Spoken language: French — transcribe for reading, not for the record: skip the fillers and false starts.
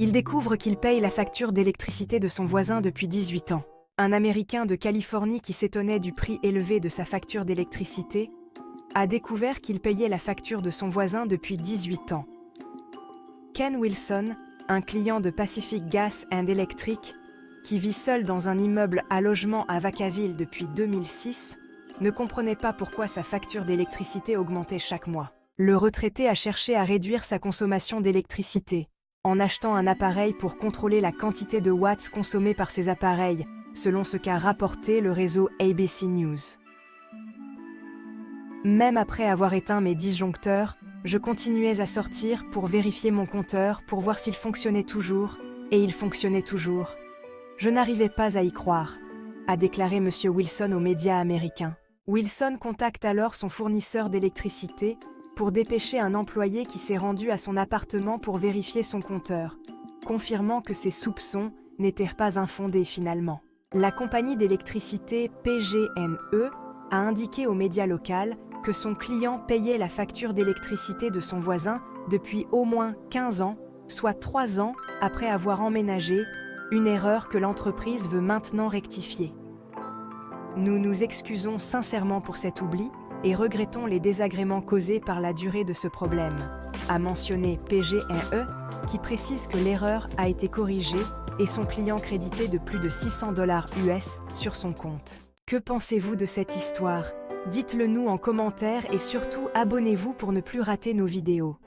Il découvre qu'il paye la facture d'électricité de son voisin depuis 18 ans. Un Américain de Californie qui s'étonnait du prix élevé de sa facture d'électricité a découvert qu'il payait la facture de son voisin depuis 18 ans. Ken Wilson, un client de Pacific Gas and Electric, qui vit seul dans un immeuble à logement à Vacaville depuis 2006, ne comprenait pas pourquoi sa facture d'électricité augmentait chaque mois. Le retraité a cherché à réduire sa consommation d'électricité en achetant un appareil pour contrôler la quantité de watts consommés par ses appareils, selon ce qu'a rapporté le réseau ABC News. Même après avoir éteint mes disjoncteurs, je continuais à sortir pour vérifier mon compteur pour voir s'il fonctionnait toujours, et il fonctionnait toujours. Je n'arrivais pas à y croire, a déclaré M. Wilson aux médias américains. Wilson contacte alors son fournisseur d'électricité pour dépêcher un employé qui s'est rendu à son appartement pour vérifier son compteur, confirmant que ses soupçons n'étaient pas infondés finalement. La compagnie d'électricité PG&E a indiqué aux médias locaux que son client payait la facture d'électricité de son voisin depuis au moins 15 ans, soit 3 ans après avoir emménagé, une erreur que l'entreprise veut maintenant rectifier. Nous nous excusons sincèrement pour cet oubli et regrettons les désagréments causés par la durée de ce problème, a mentionné PG&E, qui précise que l'erreur a été corrigée et son client crédité de plus de $600 US sur son compte. Que pensez-vous de cette histoire ? Dites-le nous en commentaire et surtout abonnez-vous pour ne plus rater nos vidéos.